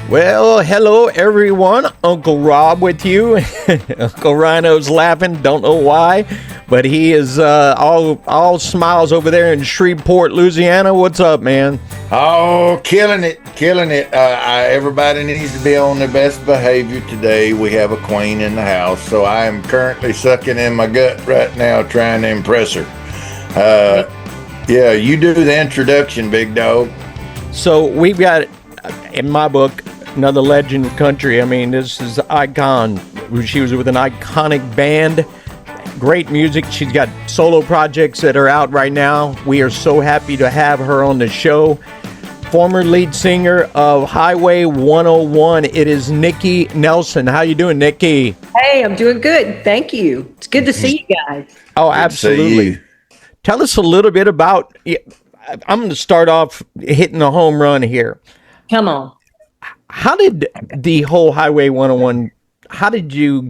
Well, hello everyone. Uncle Rob with you. Uncle Ryano's laughing. Don't know why, but he is all smiles over there in Shreveport, Louisiana. What's up, man? Oh, killing it, killing it. Everybody needs to be on their best behavior today. We have a queen in the house, so I am currently sucking in my gut right now trying to impress her. Yeah, you do the introduction, big dog. So we've got, in my book, another legend of country. I mean, this is icon. She was with an iconic band. Great music. She's got solo projects that are out right now. We are so happy to have her on the show. Former lead singer of Highway 101. It is Nikki Nelson. How you doing, Nikki? Hey, I'm doing good. Thank you. It's good to see you guys. Oh, absolutely. Tell us a little bit about. I'm going to start off hitting a home run here. Come on. How did the whole Highway 101? How did you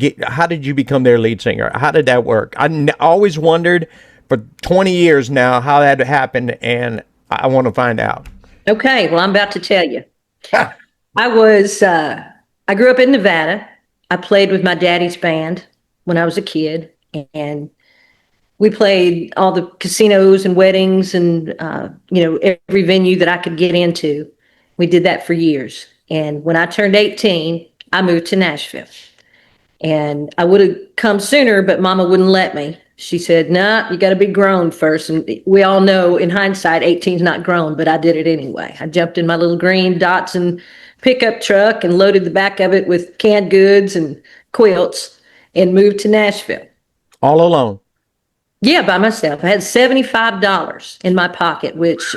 become their lead singer? How did that work? Always wondered for 20 years now how that happened, and I want to find out. Okay, well, I'm about to tell you. I grew up in Nevada. I played with my daddy's band when I was a kid, and we played all the casinos and weddings and, every venue that I could get into. We did that for years. And when I turned 18, I moved to Nashville. And I would have come sooner, but Mama wouldn't let me. She said, "Nah, you got to be grown first." And we all know in hindsight, 18's not grown, but I did it anyway. I jumped in my little green Datsun pickup truck and loaded the back of it with canned goods and quilts and moved to Nashville. All alone? Yeah, by myself. I had $75 in my pocket, which,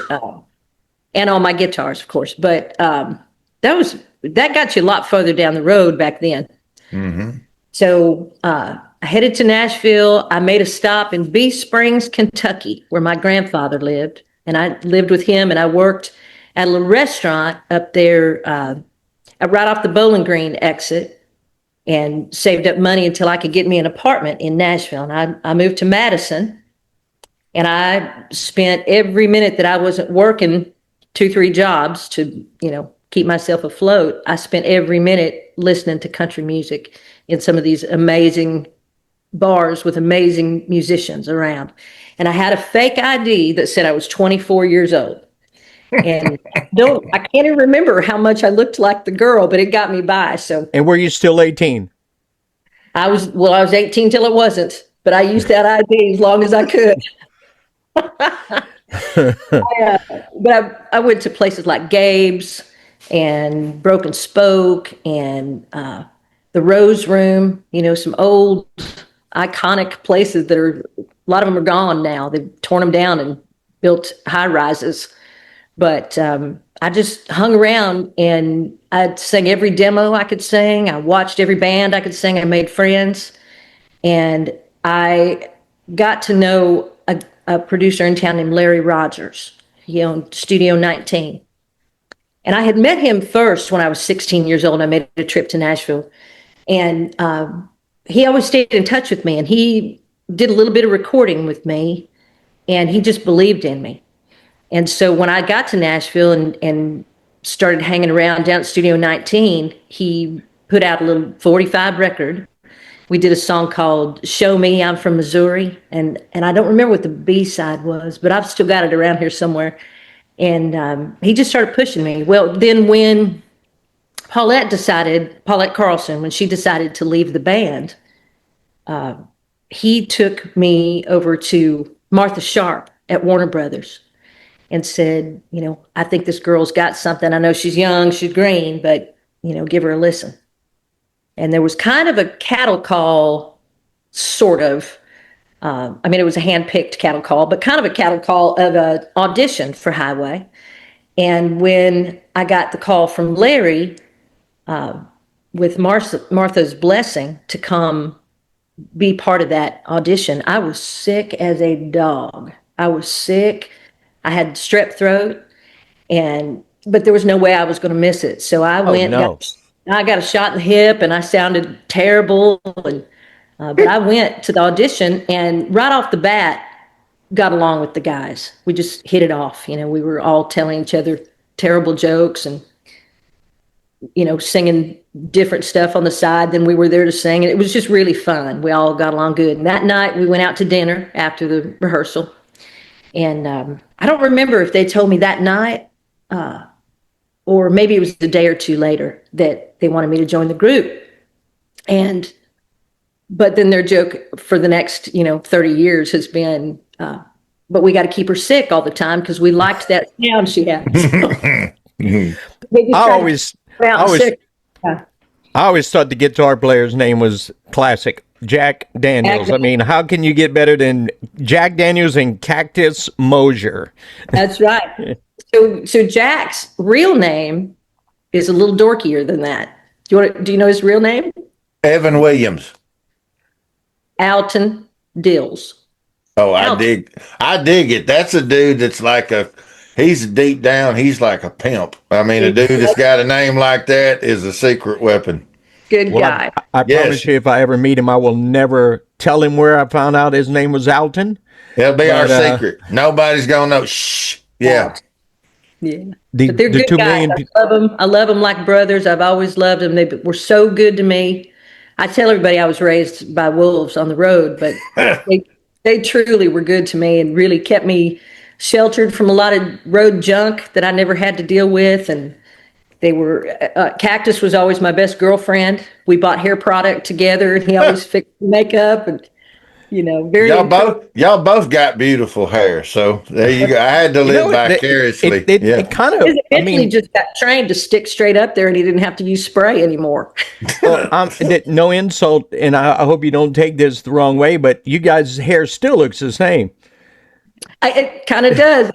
and all my guitars, of course. But that got you a lot further down the road back then. Mm-hmm. So I headed to Nashville. I made a stop in Bee Springs, Kentucky, where my grandfather lived. And I lived with him, and I worked at a little restaurant up there right off the Bowling Green exit, and saved up money until I could get me an apartment in Nashville. And I moved to Madison, and I spent every minute that I wasn't working 2-3 jobs to, keep myself afloat. I spent every minute listening to country music in some of these amazing bars with amazing musicians around. And I had a fake ID that said I was 24 years old. And I can't even remember how much I looked like the girl, but it got me by. So. And were you still 18? I was 18 till it wasn't, but I used that ID as long as I could. But I went to places like Gabe's and Broken Spoke and the Rose Room, some old iconic places that a lot of them are gone now. They've torn them down and built high rises. But I just hung around, and I'd sing every demo I could sing. I watched every band I could sing. I made friends. And I got to know a producer in town named Larry Rogers. He owned Studio 19. And I had met him first when I was 16 years old. I made a trip to Nashville. And he always stayed in touch with me. And he did a little bit of recording with me. And he just believed in me. And so when I got to Nashville and started hanging around down at Studio 19, he put out a little 45 record. We did a song called Show Me, I'm from Missouri. And I don't remember what the B-side was, but I've still got it around here somewhere. And he just started pushing me. Well, then when Paulette Carlson, when she decided to leave the band, he took me over to Martha Sharp at Warner Brothers and said, I think this girl's got something. I know she's young, she's green, but, give her a listen. And there was kind of a cattle call, sort of. It was a hand-picked cattle call, but kind of a cattle call of an audition for Highway. And when I got the call from Larry, with Martha's blessing to come be part of that audition, I was sick as a dog. I was sick. I had strep throat, but there was no way I was going to miss it. So I I got a shot in the hip, and I sounded terrible. But I went to the audition, and right off the bat, got along with the guys. We just hit it off. We were all telling each other terrible jokes, and singing different stuff on the side than we were there to sing. And it was just really fun. We all got along good. And that night we went out to dinner after the rehearsal. And I don't remember if they told me that night or maybe it was the day or two later that they wanted me to join the group. But then their joke for the next, 30 years has been, but we got to keep her sick all the time because we liked that sound she had. I always thought the guitar player's name was classic, Jack Daniels. I mean, how can you get better than Jack Daniels and Cactus Mosier? That's right. So Jack's real name is a little dorkier than that. Do you know his real name? Evan Williams. Alton Dills. Oh, I dig it. That's a dude that's he's deep down, he's like a pimp. I mean, a dude that's got a name like that is a secret weapon. Good guy. I promise you, if I ever meet him, I will never tell him where I found out his name was Alton. It'll be our secret. Nobody's going to know. Shh. Yeah. Yeah. But they're good guys. I love them like brothers. I've always loved them. They were so good to me. I tell everybody I was raised by wolves on the road, but they truly were good to me and really kept me sheltered from a lot of road junk that I never had to deal with. And they were, Cactus was always my best girlfriend. We bought hair product together and he always fixed makeup and, very. Y'all both got beautiful hair. So there you go. I had to live vicariously. It kind of, eventually just got trained to stick straight up there and he didn't have to use spray anymore. No insult. And I hope you don't take this the wrong way, but you guys' hair still looks the same. It kind of does.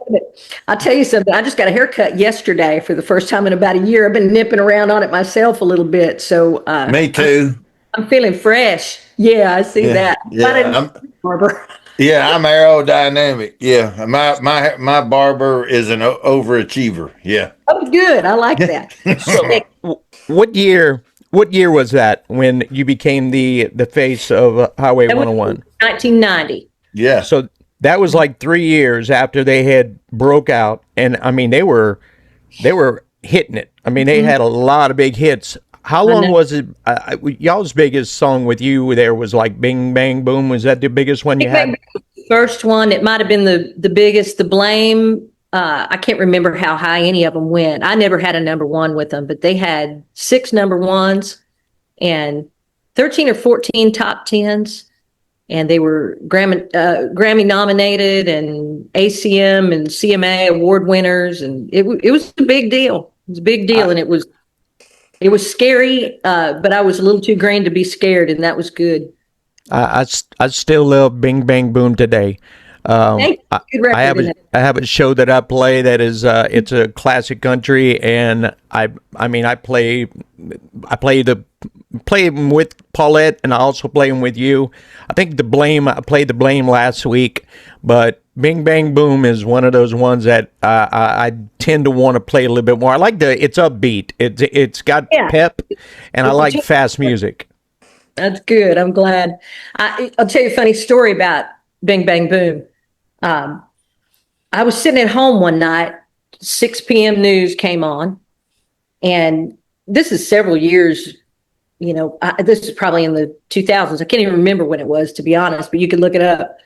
I'll tell you something. I just got a haircut yesterday for the first time in about a year. I've been nipping around on it myself a little bit. So me too. I'm feeling fresh. Yeah, I see that. Yeah, barber. Yeah, I'm aerodynamic. Yeah, my barber is an overachiever. Yeah. Oh, good. I like that. So, what year was that when you became the face of Highway 101? 1990. Yeah. So that was like 3 years after they had broke out, and I mean they were hitting it. I mean they had a lot of big hits. How long was it? Y'all's biggest song with you there was like Bing Bang Boom. Was that the biggest one you had? First one. It might have been the biggest. The Blame. I can't remember how high any of them went. I never had a number one with them, but they had 6 number ones and 13 or 14 top 10s. And they were Grammy nominated and ACM and CMA award winners. And it was a big deal. It was a big deal. And it was scary, but I was a little too green to be scared. And that was good. I still love Bing Bang Boom today. I have a show that I play that is it's a classic country, and I play them with Paulette, and I also play them with you. I think I played the Blame last week, but Bing Bang Boom is one of those ones that I tend to want to play a little bit more. I like it's upbeat. It's got pep, and I like fast music. That's good. I'm glad. I'll tell you a funny story about Bing Bang Boom. I was sitting at home one night, 6 p.m. news came on, and this is several years, this is probably in the 2000s. I can't even remember when it was, to be honest, but you could look it up.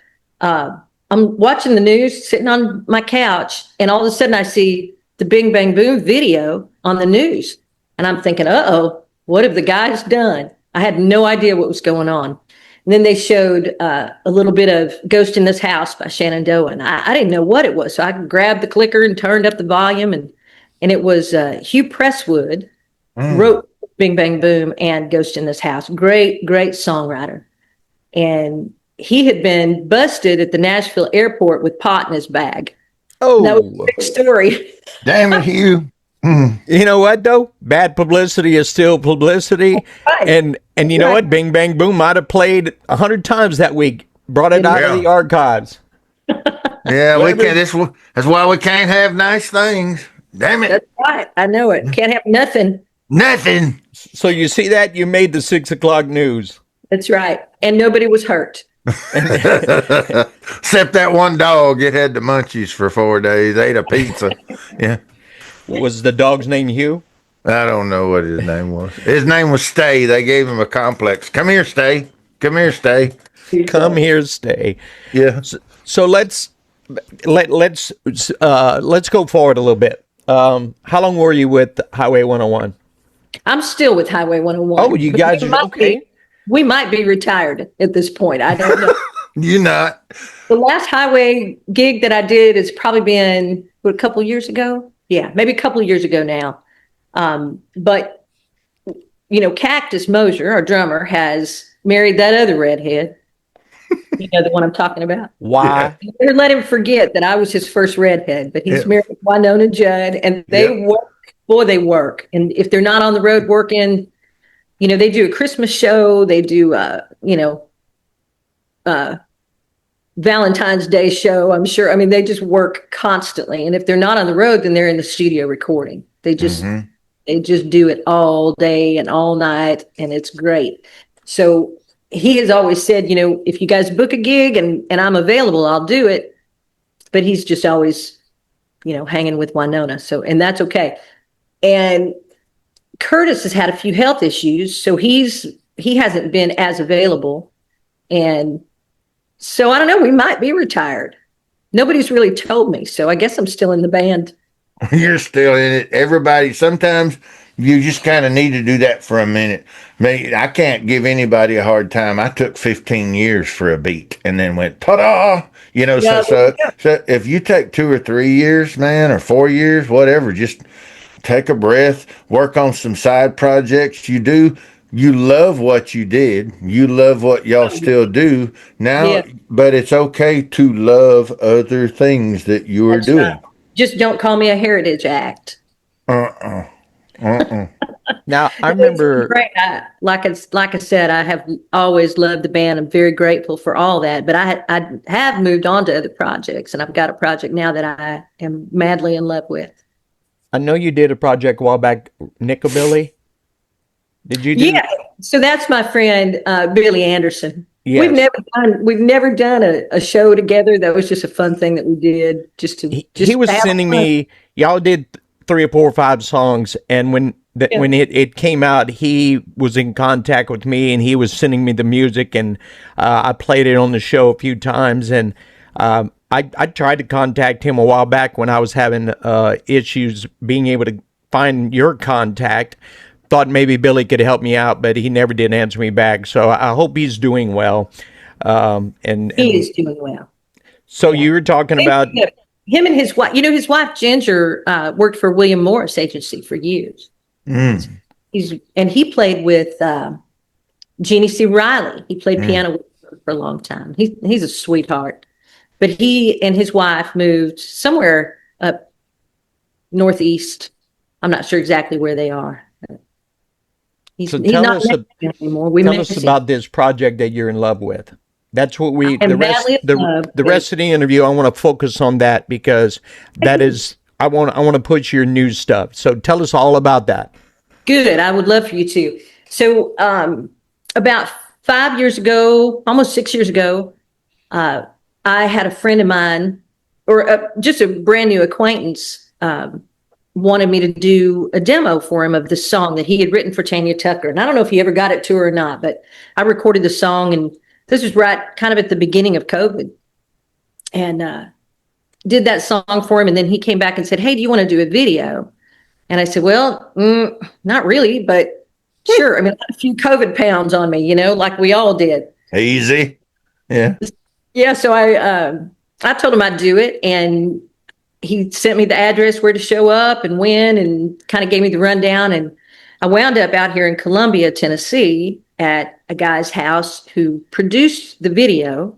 I'm watching the news, sitting on my couch, and all of a sudden I see the Bing Bang Boom video on the news, and I'm thinking, uh-oh, what have the guys done? I had no idea what was going on. And then they showed a little bit of Ghost in This House by Shenandoah. And I didn't know what it was. So I grabbed the clicker and turned up the volume. And it was Hugh Presswood wrote Bing Bang Boom and Ghost in This House. Great, great songwriter. And he had been busted at the Nashville airport with pot in his bag. Oh, that was a big story. Damn it, Hugh. You know what though? Bad publicity is still publicity, right. and you know what? Bing Bang Boom might have played 100 times that week. Brought it out of the archives. Yeah, we can't. That's why we can't have nice things. Damn it! That's right. I know it. Can't have nothing. Nothing. So you see that you made the 6 o'clock news. That's right, and nobody was hurt. Except that one dog. It had the munchies for 4 days. Ate a pizza. Yeah. Was the dog's name Hugh? I don't know what his name was. His name was Stay. They gave him a complex. Come here, Stay. Come here, Stay. Come here, stay. Yeah. So let's go forward a little bit. How long were you with Highway 101? I'm still with Highway 101. Oh, you but guys are okay. We might be retired at this point. I don't know. You not. The last Highway gig that I did has probably been a couple years ago. Yeah, maybe a couple of years ago now. But Cactus Mosier, our drummer, has married that other redhead. You know the one I'm talking about. Why? Yeah. Never let him forget that I was his first redhead, but he's married Winona Judd, and they work. Boy, they work. And if they're not on the road working, they do a Christmas show. They do, Valentine's Day show. I'm sure. I mean, they just work constantly. And if they're not on the road, then they're in the studio recording. They just do it all day and all night, and it's great. So he has always said, if you guys book a gig and I'm available, I'll do it. But he's just always, hanging with Winona. So, and that's okay. And Curtis has had a few health issues, so he hasn't been as available. And so I don't know, we might be retired. Nobody's really told me, so I guess I'm still in the band. You're still in it. Everybody, sometimes you just kind of need to do that for a minute. I can't give anybody a hard time. I took 15 years for a beat and then went ta-da. So if you take 2 or 3 years, man, or 4 years, whatever, just take a breath, work on some side projects. You love what you did. You love what y'all still do now, but it's okay to love other things that you are doing. Right. Just don't call me a heritage act. Now, I remember. Like I said, I have always loved the band. I'm very grateful for all that. But I have moved on to other projects, and I've got a project now that I am madly in love with. I know you did a project a while back, Nickabilly. Did you do? Yeah. So that's my friend Billy Anderson. Yes. We've never done a show together. That was just a fun thing that we did. He was sending me. Y'all did 3 or 4 or 5 songs, and when it came out, he was in contact with me, and he was sending me the music, and I played it on the show a few times, and I tried to contact him a while back when I was having issues being able to find your contact. Thought maybe Billy could help me out, but he never did answer me back. So I hope he's doing well. And he is doing well. So you were talking about him and his wife. His wife Ginger worked for William Morris Agency for years. He played with Jeannie C. Riley. He played piano with her for a long time. He's a sweetheart. But he and his wife moved somewhere up northeast. I'm not sure exactly where they are. So tell us about this project that you're in love with. That's what the rest of the interview. I want to focus on that because that is I want to push your new stuff. So tell us all about that. Good. I would love for you to. So about 5 years ago, almost 6 years ago, I had a friend of mine, or just a brand new acquaintance, wanted me to do a demo for him of the song that he had written for Tanya Tucker. And I don't know if he ever got it to her or not, but I recorded the song, and this was right kind of at the beginning of COVID, and did that song for him. And then he came back and said, "Hey, do you want to do a video?" And I said, "Well, not really, but sure." I mean, a few COVID pounds on me, like we all did. Easy. Yeah. Yeah. So I told him I'd do it, and he sent me the address where to show up and when, and kind of gave me the rundown. And I wound up out here in Columbia, Tennessee, at a guy's house who produced the video.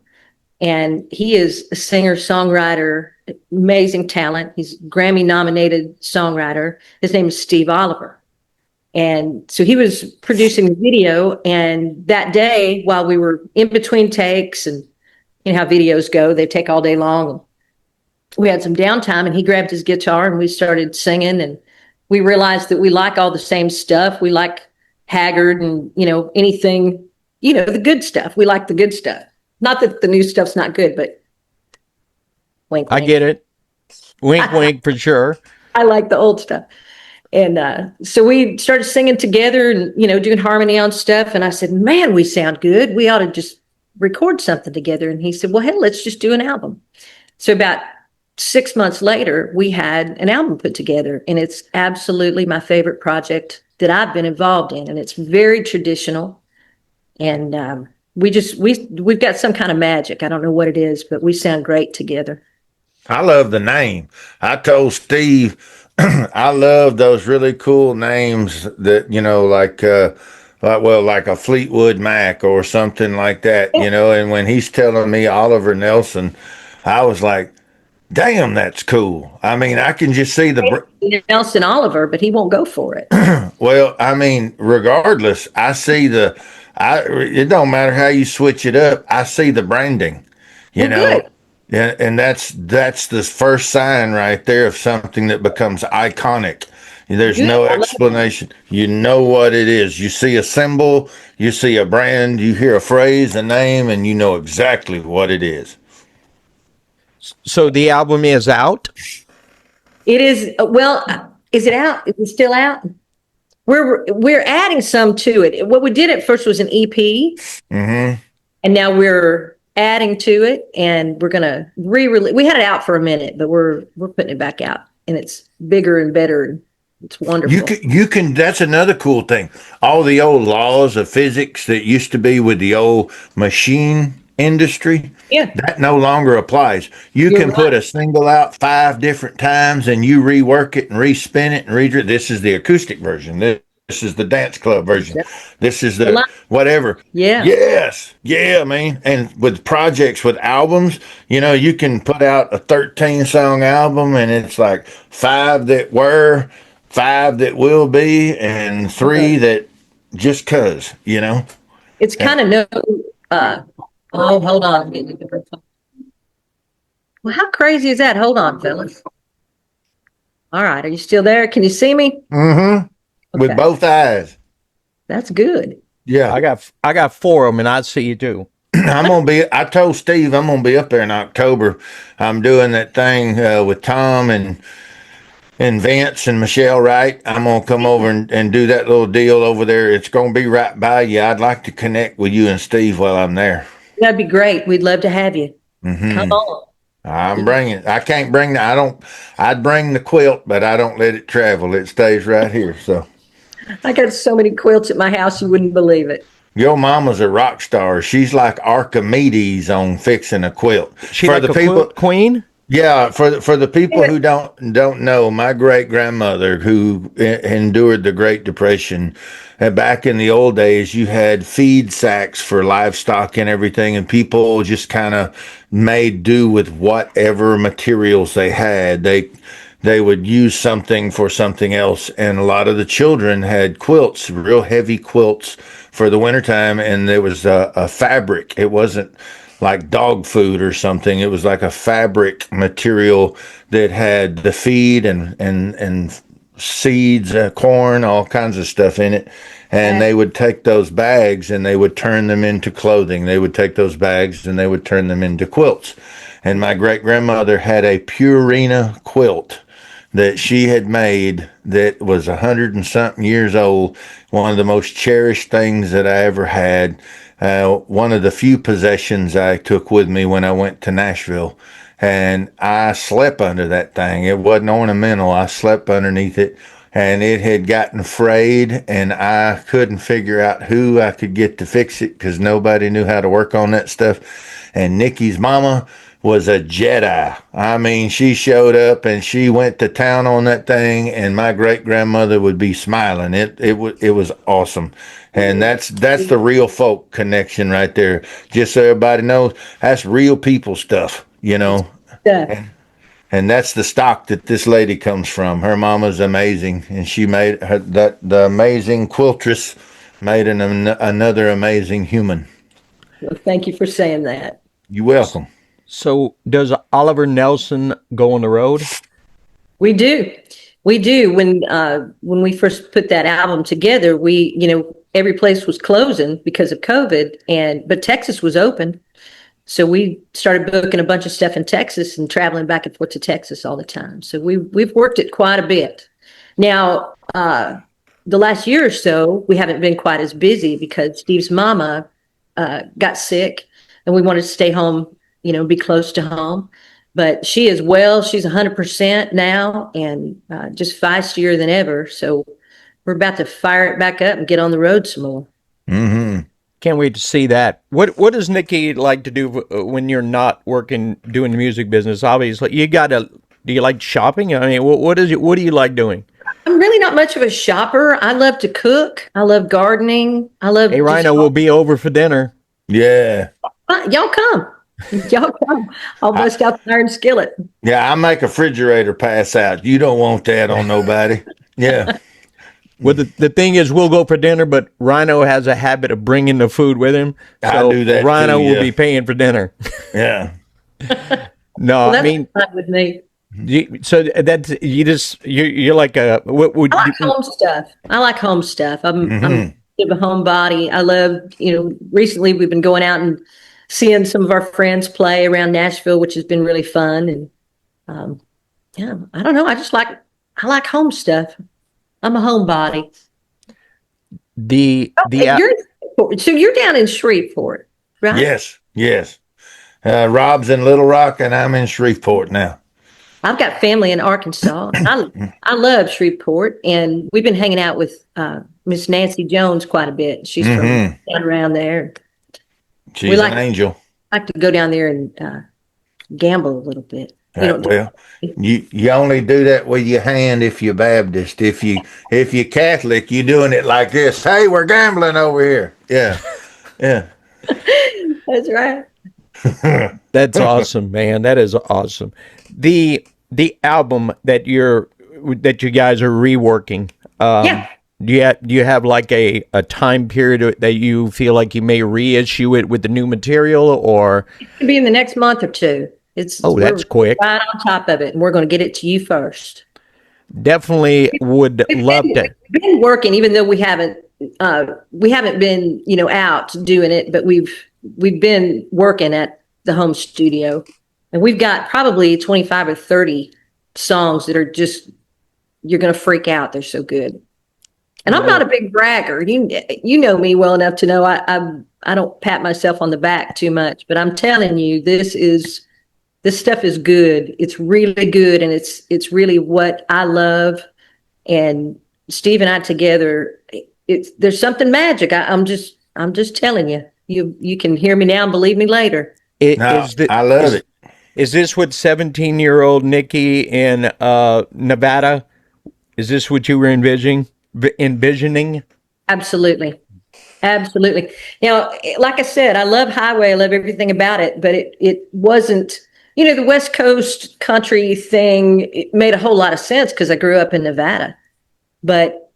And he is a singer, songwriter, amazing talent. He's Grammy nominated songwriter. His name is Steve Oliver. And so he was producing the video. And that day, while we were in between takes, and you know how videos go, they take all day long. We had some downtime, and he grabbed his guitar and we started singing, and we realized that we like all the same stuff. We like Haggard and, anything, the good stuff. We like the good stuff. Not that the new stuff's not good, but wink, wink. I get it. Wink, wink for sure. I like the old stuff. And so we started singing together and, doing harmony on stuff. And I said, man, we sound good. We ought to just record something together. And he said, well, hey, let's just do an album. So about 6 months later, we had an album put together, and it's absolutely my favorite project that I've been involved in. And it's very traditional. And we've got some kind of magic. I don't know what it is, but we sound great together. I love the name. I told Steve, I love those really cool names that, like a Fleetwood Mac or something like that, and when he's telling me Oliver Nelson, I was like, damn, that's cool. I mean, I can just see Nelson Oliver, but he won't go for it. Well, I mean, regardless, I see it don't matter how you switch it up. I see the branding, Good. Yeah, and that's the first sign right there of something that becomes iconic. There's no explanation. You know what it is. You see a symbol, you see a brand, you hear a phrase, a name, and you know exactly what it is. So the album is out? It is. Well, is it out? Is it still out? We're adding some to it. What we did at first was an EP, and now we're adding to it, and we're gonna re-release. We had it out for a minute, but we're putting it back out, and it's bigger and better. It's wonderful. You can. That's another cool thing. All the old laws of physics that used to be with the old machine industry, that no longer applies. You're can right. Put a single out 5 different times, and you rework it and respin it and read it. This is the acoustic version. This is the dance club version. This is the whatever. Yeah. Yes. Yeah, man. And with projects, with albums, you can put out a 13-song album, and it's like 5 that were, 5 that will be, and 3 that just cuz, It's kind of no. Oh, hold on. Well, how crazy is that? Hold on, fellas. All right. Are you still there? Can you see me? Mm-hmm. Okay. With both eyes. That's good. Yeah. I got 4 of them, and I see you too. I told Steve I'm going to be up there in October. I'm doing that thing with Tom and Vince and Michelle Wright. I'm going to come over and do that little deal over there. It's going to be right by you. I'd like to connect with you and Steve while I'm there. That'd be great. We'd love to have you. Mm-hmm. Come on. I'm bringing. I can't bring. I'd bring the quilt, but I don't let it travel. It stays right here. So. I got so many quilts at my house, you wouldn't believe it. Your mama's a rock star. She's like Archimedes on fixing a quilt. She like a quilt queen? Yeah, for the people who don't know, my great grandmother who endured the Great Depression, back in the old days, you had feed sacks for livestock and everything, and people just kind of made do with whatever materials they had. They would use something for something else, and a lot of the children had quilts, real heavy quilts for the wintertime, and there was a fabric. It wasn't like dog food or something. It was like a fabric material that had the feed and seeds, corn, all kinds of stuff in it. And they would take those bags and they would turn them into clothing. They would take those bags and they would turn them into quilts. And my great grandmother had a Purina quilt that she had made that was 100 and something years old. One of the most cherished things that I ever had. One of the few possessions I took with me when I went to Nashville, and I slept under that thing. It wasn't ornamental. I slept underneath it, and it had gotten frayed, and I couldn't figure out who I could get to fix it because nobody knew how to work on that stuff. And Nikki's mama was a Jedi. I mean, she showed up and she went to town on that thing, and my great grandmother would be smiling. It was awesome. And that's the real folk connection right there. Just so everybody knows, that's real people stuff, Yeah. And that's the stock that this lady comes from. Her mama's amazing, and she made the amazing quiltress made another amazing human. Well, thank you for saying that. You're welcome. So does Oliver Nelson go on the road? We do. When we first put that album together, every place was closing because of COVID, but Texas was open. So we started booking a bunch of stuff in Texas and traveling back and forth to Texas all the time. So we've worked it quite a bit. Now, The last year or so, we haven't been quite as busy because Steve's mama got sick, and we wanted to stay home, be close to home. But she is well. She's 100% now, and just feistier than ever. So we're about to fire it back up and get on the road some more. Mm-hmm. Can't wait to see that. What does Nikki like to do when you're not working doing the music business? Obviously, do you like shopping? I mean, what do you like doing? I'm really not much of a shopper. I love to cook. I love gardening. I love. Hey, Ryano will be over for dinner. Yeah. Y'all come. Y'all come. I'll bust out the iron skillet. Yeah, I make a refrigerator pass out. You don't want that on nobody. Yeah. Well, the thing is, we'll go for dinner, but Ryano has a habit of bringing the food with him. So I do that Ryano too, will be paying for dinner. Yeah. No, Well, I mean, fine with me. You're like what would I like home stuff. I like home stuff. I'm a homebody. I love, recently we've been going out and seeing some of our friends play around Nashville, which has been really fun. And yeah, I don't know. I like home stuff. I'm a homebody. So you're down in Shreveport, right? Yes. Rob's in Little Rock, and I'm in Shreveport now. I've got family in Arkansas. I love Shreveport, and we've been hanging out with Miss Nancy Jones quite a bit. She's from down around there. She's an angel. I like to go down there and gamble a little bit. You only do that with your hand if you're Baptist. If you're Catholic, you're doing it like this. Hey, we're gambling over here. Yeah. That's right. That's awesome, man. That is awesome. The album that you guys are reworking. Do you have like a time period that you feel like you may reissue it with the new material, or it could be in the next month or two? That's quick. Right on top of it, and we're going to get it to you first. Definitely would love to. We've been working, even though we haven't been out doing it, but we've been working at the home studio, and we've got probably 25 or 30 songs that are just, you're going to freak out. They're so good. And I'm not a big bragger. You know me well enough to know I don't pat myself on the back too much, but I'm telling you, this stuff is good. It's really good, and it's really what I love. And Steve and I together, there's something magic. I'm just telling you. You can hear me now and believe me later. I love it. Is this what 17-year-old Nikki in Nevada? Is this what you were envisioning? Absolutely. Now, like I said, I love Highway. I love everything about it, but it wasn't, the West Coast country thing. It made a whole lot of sense because I grew up in Nevada. But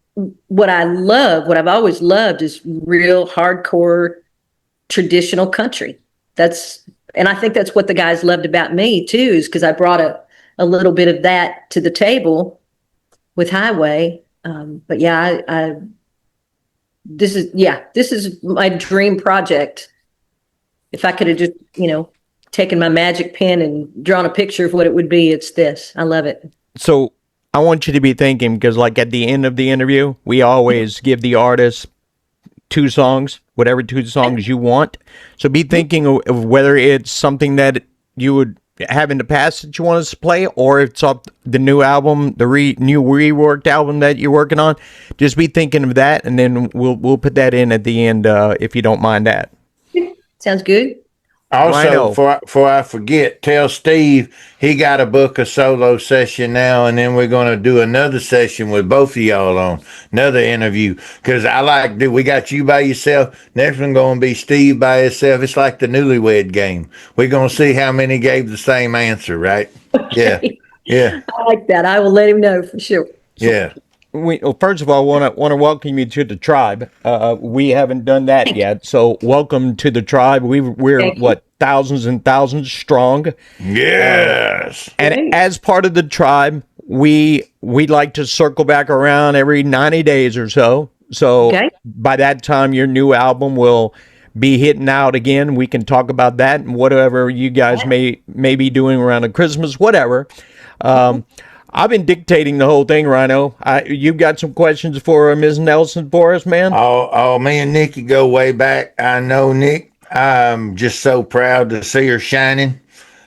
what I've always loved is real hardcore traditional country. And I think that's what the guys loved about me too, is because I brought a little bit of that to the table with Highway. But yeah, this is my dream project. If I could have just, taken my magic pen and drawn a picture of what it would be, it's this. I love it. So I want you to be thinking, because like at the end of the interview, we always give the artist 2 songs, whatever 2 songs you want. So be thinking of whether it's something that you would have in the past that you want us to play, or if it's up the new album, the new reworked album that you're working on. Just be thinking of that, and then we'll put that in at the end, if you don't mind that. Sounds good. Also, before I forget, tell Steve he got to book a solo session now, and then we're going to do another session with both of y'all on another interview. Because we got you by yourself. Next one going to be Steve by himself. It's like the newlywed game. We're going to see how many gave the same answer, right? Okay. Yeah. I like that. I will let him know for sure. Yeah. First of all, I want to welcome you to the tribe. We haven't done that yet, so welcome to the tribe. We're thousands and thousands strong. Yes. And as part of the tribe, we like to circle back around every 90 days or so. So by that time, your new album will be hitting out again. We can talk about that and whatever you guys may be doing around the Christmas, whatever. I've been dictating the whole thing, Ryano. You got some questions for Ms. Nelson for us, man? Me and Nikki go way back. I know Nick. I'm just so proud to see her shining.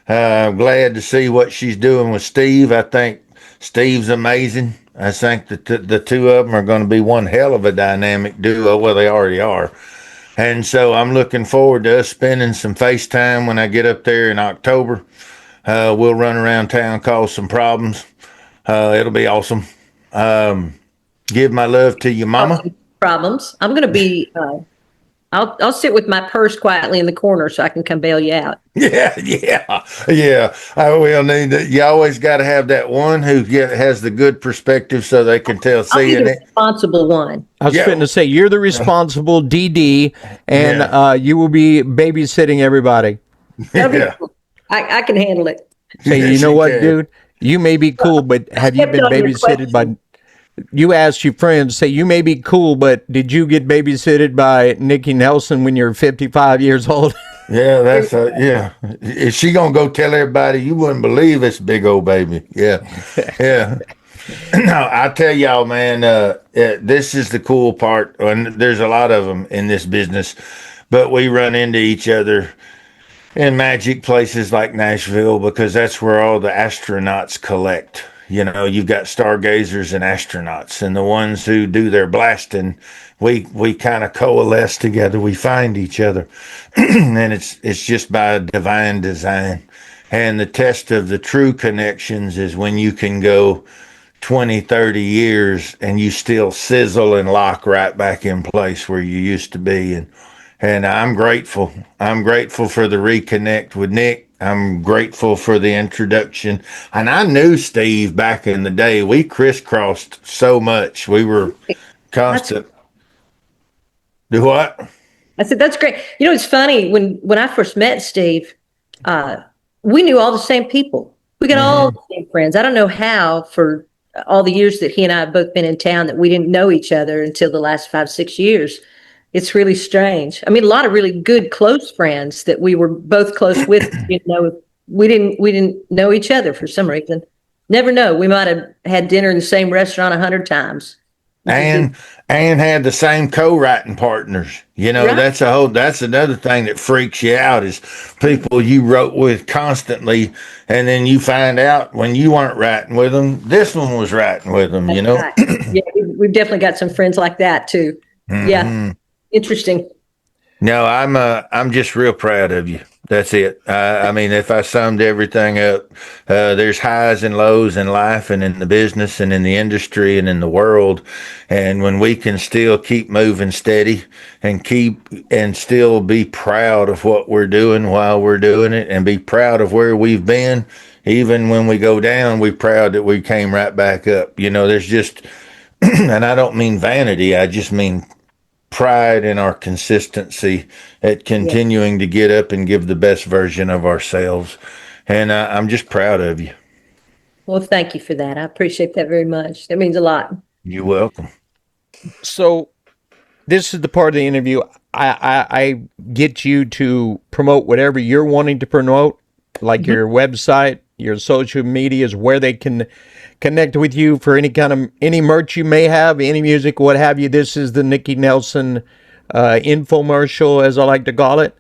Glad to see what she's doing with Steve. I think Steve's amazing. I think that the two of them are going to be one hell of a dynamic duo. Well, they already are. And so I'm looking forward to us spending some FaceTime when I get up there in October. We'll run around town, cause some problems. It'll be awesome. Give my love to your mama. Problems. I'm going to be. I'll sit with my purse quietly in the corner so I can come bail you out. Yeah. I will need that. You always got to have that one who has the good perspective so they can tell. I'll be the responsible one. I was fitting to say you're the responsible DD, and you will be babysitting everybody. Yeah. I can handle it. Say, you know what, dude? You may be cool, but have you been babysitted by? You asked your friends, say, you may be cool, but did you get babysitted by Nikki Nelson when you're 55 years old? Yeah, that's yeah. Is she gonna go tell everybody? You wouldn't believe this big old baby. Yeah. No, I tell y'all, man, this is the cool part, and there's a lot of them in this business, but we run into each other in magic places like Nashville because that's where all the astronauts collect. You know, you've got stargazers and astronauts, and the ones who do their blasting, we kind of coalesce together. We find each other, and it's just by divine design. And the test of the true connections is when you can go 20, 30 years and you still sizzle and lock right back in place where you used to be. And I'm grateful. I'm grateful for the reconnect with Nick. I'm grateful for the introduction. And I knew Steve back in the day. We crisscrossed so much. We were constant. Do what? I said, that's great. You know, it's funny. When I first met Steve, we knew all the same people. We got all the same friends. I don't know how for all the years that he and I have both been in town that we didn't know each other until the last 5-6 years. It's really strange. I mean, a lot of really good, close friends that we were both close with. We didn't know each other for some reason. Never know. We might have had dinner in the same restaurant 100 times. And had the same co-writing partners. You know, Right. That's another thing that freaks you out is people you wrote with constantly, and then you find out when you weren't writing with them, this one was writing with them. You know. Right. Yeah, we've definitely got some friends like that too. Yeah. Interesting. No, I'm just real proud of you. That's it. I mean, if I summed everything up, there's highs and lows in life and in the business and in the industry and in the world. And when we can still keep moving steady and still be proud of what we're doing while we're doing it and be proud of where we've been, even when we go down, we're proud that we came right back up. You know, there's just, and I don't mean vanity. I just mean pride in our consistency at continuing to get up and give the best version of ourselves. And I'm just proud of you. Well, thank you for that. I appreciate that very much. That means a lot. You're welcome. So this is the part of the interview I get you to promote whatever you're wanting to promote, like your website, your social medias, where they can connect with you for any merch you may have, any music, what have you. This is the Nikki Nelson infomercial, as I like to call it.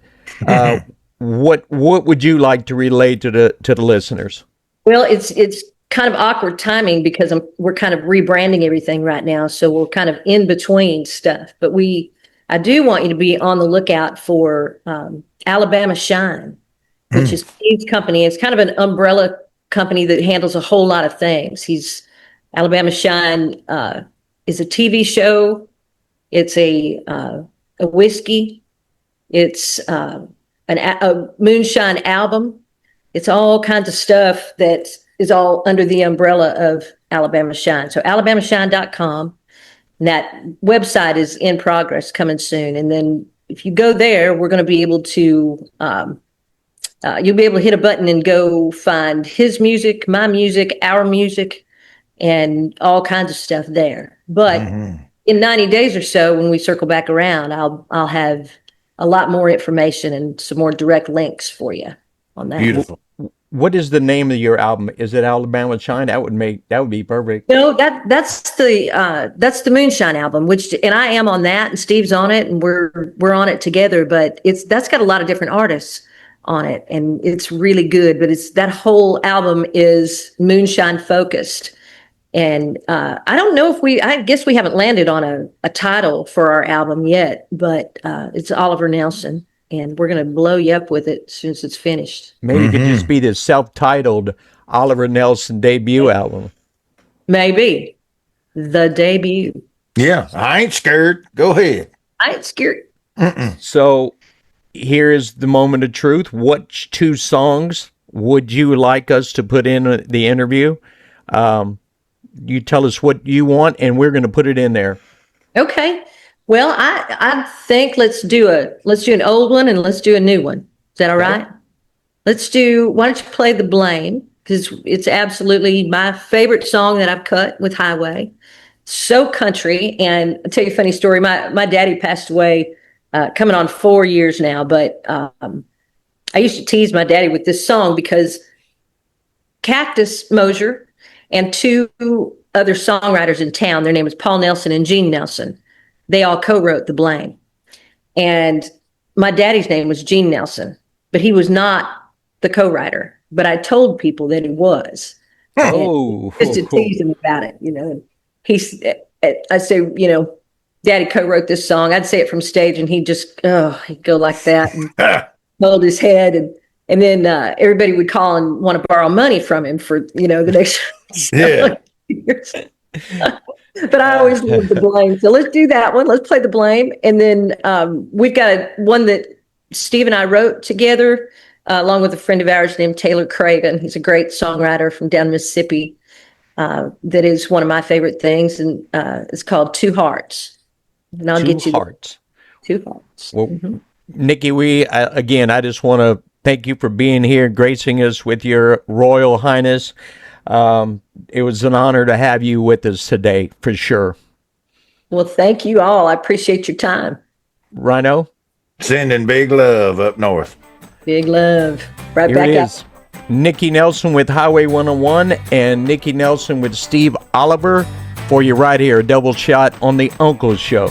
What would you like to relay to the listeners? Well, it's kind of awkward timing because we're kind of rebranding everything right now, so we're kind of in between stuff. But I do want you to be on the lookout for Alabama Shine, which is Steve's company. It's kind of an umbrella company that handles a whole lot of things. Alabama Shine is a TV show. It's a whiskey. It's a moonshine album. It's all kinds of stuff that is all under the umbrella of Alabama Shine. So alabamashine.com. And that website is in progress, coming soon. And then if you go there, we're going to be able to you'll be able to hit a button and go find his music, my music, our music, and all kinds of stuff there. But in 90 days or so, when we circle back around, I'll have a lot more information and some more direct links for you on that. Beautiful. What is the name of your album? Is it Alabama Shine? That would be perfect. No, that's the Moonshine album, and I am on that, and Steve's on it, and we're on it together. But that's got a lot of different artists on it, and it's really good. But that whole album is Moonshine focused, and I don't know if I guess we haven't landed on a title for our album yet, but it's Oliver Nelson, and we're gonna blow you up with it as soon as it's finished. Maybe it could just be the self-titled Oliver Nelson debut album. Maybe the debut. Yeah, I ain't scared. Go ahead. I ain't scared. So here is the moment of truth. What two songs would you like us to put in the interview? You tell us what you want, and we're going to put it in there. Okay. Well, I think let's do an old one and let's do a new one. Is that all right? Why don't you play The Blame? Because it's absolutely my favorite song that I've cut with Highway. So country. And I'll tell you a funny story. My daddy passed away coming on 4 years now, but I used to tease my daddy with this song because Cactus Mosier and two other songwriters in town, their name is Paul Nelson and Gene Nelson, they all co-wrote The Blame. And my daddy's name was Gene Nelson, but he was not the co-writer. But I told people that he was. Just to tease him about it, And I say, Daddy co-wrote this song. I'd say it from stage, and he'd go like that and hold his head, and then everybody would call and want to borrow money from him for the next years. But I always loved The Blame, so let's do that one. Let's play The Blame, and then we've got one that Steve and I wrote together, along with a friend of ours named Taylor Craven. He's a great songwriter from down Mississippi. That is one of my favorite things, and it's called Two Hearts. And I'll get you Two Hearts. Well, Nikki, I just want to thank you for being here, gracing us with your Royal Highness. It was an honor to have you with us today, for sure. Well, thank you all. I appreciate your time. Ryano? Sending big love up north. Big love. Right Here back it up. is. Nikki Nelson with Highway 101 and Nikki Nelson with Steve Oliver for you right here. A double shot on the Uncle Show.